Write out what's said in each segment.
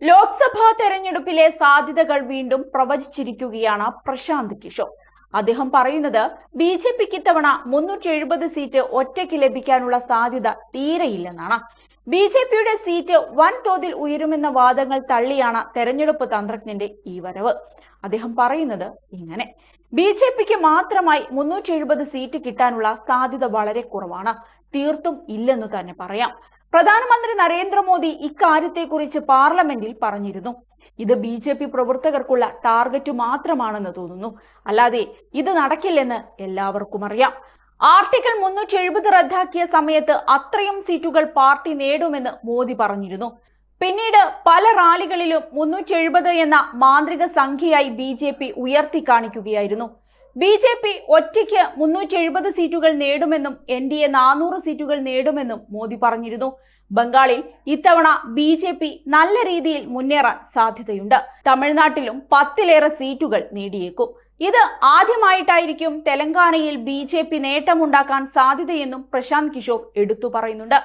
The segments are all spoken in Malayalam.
ലോക്സഭാ തെരഞ്ഞെടുപ്പിലെ സാധ്യതകൾ വീണ്ടും പ്രവചിച്ചിരിക്കുകയാണ് പ്രശാന്ത് കിഷോർ. അദ്ദേഹം പറയുന്നത് ബി.ജെ.പിക്ക് ഇത്തവണ 370 സീറ്റ് ഒറ്റയ്ക്ക് ലഭിക്കാനുള്ള സാധ്യത തീരെയില്ലെന്നാണ്. ബി.ജെ.പിയുടെ സീറ്റ് വൻതോതിൽ ഉയരുമെന്ന വാദങ്ങൾ തള്ളിയാണ് തെരഞ്ഞെടുപ്പ് തന്ത്രജ്ഞന്റെ ഈ വരവ്. അദ്ദേഹം പറയുന്നത് ഇങ്ങനെ: ബി.ജെ.പിക്ക് മാത്രമായി 370 സീറ്റ് കിട്ടാനുള്ള സാധ്യത വളരെ കുറവാണ്, തീർത്തും ഇല്ലെന്നു തന്നെ പറയാം. പ്രധാനമന്ത്രി നരേന്ദ്രമോദി ഇക്കാര്യത്തെക്കുറിച്ച് പാർലമെന്റിൽ പറഞ്ഞിരുന്നു. ഇത് ബി.ജെ.പി പ്രവർത്തകർക്കുള്ള ടാർഗറ്റ് മാത്രമാണെന്ന് തോന്നുന്നു, അല്ലാതെ ഇത് നടക്കില്ലെന്ന് എല്ലാവർക്കും അറിയാം. ആർട്ടിക്കിൾ 370 റദ്ദാക്കിയ സമയത്ത് അത്രയും സീറ്റുകൾ പാർട്ടി നേടുമെന്ന് മോദി പറഞ്ഞിരുന്നു. പിന്നീട് പല റാലികളിലും 370 എന്ന മാന്ത്രിക സംഖ്യയായി ബി.ജെ.പി ഉയർത്തി കാണിക്കുകയായിരുന്നു. ബി.ജെ.പി ഒറ്റയ്ക്ക് 370 സീറ്റുകൾ നേടുമെന്നും എൻ.ഡി.എ 400 സീറ്റുകൾ നേടുമെന്നും മോദി പറഞ്ഞിരുന്നു. ബംഗാളിൽ ഇത്തവണ ബി.ജെ.പി നല്ല രീതിയിൽ മുന്നേറാൻ സാധ്യതയുണ്ട്. തമിഴ്നാട്ടിലും 10ലേറെ സീറ്റുകൾ നേടിയേക്കും. ഇത് ആദ്യമായിട്ടായിരിക്കും തെലങ്കാനയിൽ ബി.ജെ.പി നേട്ടമുണ്ടാക്കാൻ സാധ്യതയെന്നും പ്രശാന്ത് കിഷോർ എടുത്തു പറയുന്നുണ്ട്.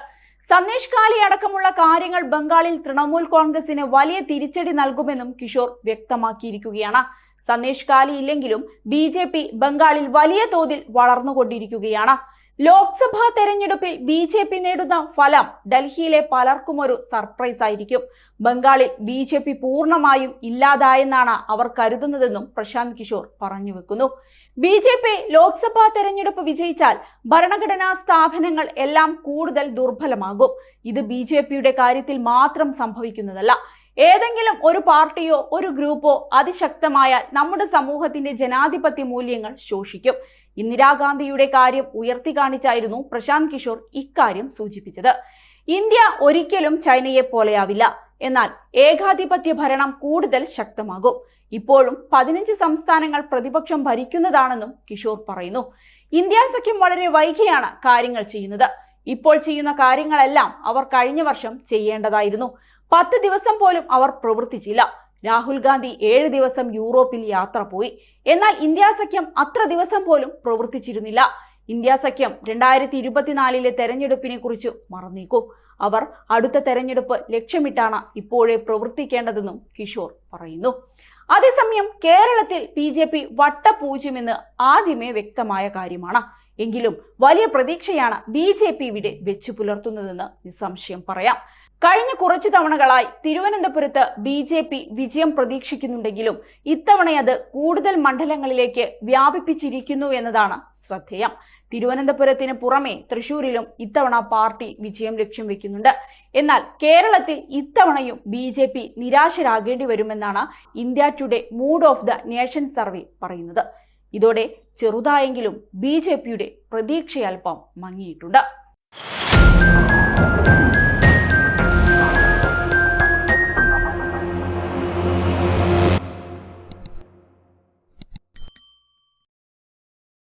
സന്ദേശ് കാലി അടക്കമുള്ള കാര്യങ്ങൾ ബംഗാളിൽ തൃണമൂൽ കോൺഗ്രസിന് വലിയ തിരിച്ചടി നൽകുമെന്നും കിഷോർ വ്യക്തമാക്കിയിരിക്കുകയാണ്. സന്ദേശ് കാലി ഇല്ലെങ്കിലും ബി.ജെ.പി ബംഗാളിൽ വലിയ തോതിൽ വളർന്നുകൊണ്ടിരിക്കുകയാണ്. ലോക്സഭാ തെരഞ്ഞെടുപ്പിൽ ബി.ജെ.പി നേടുന്ന ഫലം ഡൽഹിയിലെ പലർക്കും ഒരു സർപ്രൈസ് ആയിരിക്കും. ബംഗാളിൽ ബി.ജെ.പി പൂർണ്ണമായും ഇല്ലാതായെന്നാണ് അവർ കരുതുന്നതെന്നും പ്രശാന്ത് കിഷോർ പറഞ്ഞു വെക്കുന്നു. ബി.ജെ.പി ലോക്സഭാ തെരഞ്ഞെടുപ്പ് വിജയിച്ചാൽ ഭരണഘടനാ സ്ഥാപനങ്ങൾ എല്ലാം കൂടുതൽ ദുർബലമാകും. ഇത് ബി.ജെ.പിയുടെ കാര്യത്തിൽ മാത്രം സംഭവിക്കുന്നതല്ല. ഏതെങ്കിലും ഒരു പാർട്ടിയോ ഒരു ഗ്രൂപ്പോ അതിശക്തമായാൽ നമ്മുടെ സമൂഹത്തിന്റെ ജനാധിപത്യ മൂല്യങ്ങൾ ശോഷിക്കും. ഇന്ദിരാഗാന്ധിയുടെ കാര്യം ഉയർത്തി കാണിച്ചായിരുന്നു പ്രശാന്ത് കിഷോർ ഇക്കാര്യം സൂചിപ്പിച്ചത്. ഇന്ത്യ ഒരിക്കലും ചൈനയെ പോലെയാവില്ല, എന്നാൽ ഏകാധിപത്യ ഭരണം കൂടുതൽ ശക്തമാകും. ഇപ്പോഴും 15 സംസ്ഥാനങ്ങൾ പ്രതിപക്ഷം ഭരിക്കുന്നതാണെന്നും കിഷോർ പറയുന്നു. ഇന്ത്യ സഖ്യം വളരെ വൈകിയാണ് കാര്യങ്ങൾ ചെയ്യുന്നത്. ഇപ്പോൾ ചെയ്യുന്ന കാര്യങ്ങളെല്ലാം അവർ കഴിഞ്ഞ വർഷം ചെയ്യേണ്ടതായിരുന്നു. 10 ദിവസം പോലും അവർ പ്രവർത്തിച്ചില്ല. രാഹുൽ ഗാന്ധി 7 ദിവസം യൂറോപ്പിൽ യാത്ര പോയി. എന്നാൽ ഇന്ത്യ സഖ്യം അത്ര ദിവസം പോലും പ്രവർത്തിച്ചിരുന്നില്ല. ഇന്ത്യ സഖ്യം 2024 തെരഞ്ഞെടുപ്പിനെ കുറിച്ച് മറന്നേക്കൂ. അവർ അടുത്ത തെരഞ്ഞെടുപ്പ് ലക്ഷ്യമിട്ടാണ് ഇപ്പോഴേ പ്രവർത്തിക്കേണ്ടതെന്നും കിഷോർ പറയുന്നു. അതേസമയം കേരളത്തിൽ ബി.ജെ.പി വട്ടപൂജ്യമെന്ന് ആദ്യമേ വ്യക്തമായ കാര്യമാണ്. എങ്കിലും വലിയ പ്രതീക്ഷയാണ് ബി.ജെ.പി ഇവിടെ വെച്ചു പുലർത്തുന്നതെന്ന് നിസ്സംശയം പറയാം. കഴിഞ്ഞ കുറച്ചു തവണകളായി തിരുവനന്തപുരത്ത് ബി.ജെ.പി വിജയം പ്രതീക്ഷിക്കുന്നുണ്ടെങ്കിലും ഇത്തവണയത് കൂടുതൽ മണ്ഡലങ്ങളിലേക്ക് വ്യാപിപ്പിച്ചിരിക്കുന്നു എന്നതാണ് ശ്രദ്ധേയം. തിരുവനന്തപുരത്തിന് പുറമെ തൃശൂരിലും ഇത്തവണ പാർട്ടി വിജയം ലക്ഷ്യം വെക്കുന്നുണ്ട്. എന്നാൽ കേരളത്തിൽ ഇത്തവണയും ബി.ജെ.പി നിരാശരാകേണ്ടി വരുമെന്നാണ് India today mood off the nation survey പറയുന്നത്. ഇതോടെ ചെറുതായെങ്കിലും ബി.ജെ.പിയുടെ പ്രതീക്ഷയൽപ്പം മങ്ങിയിട്ടുണ്ട്.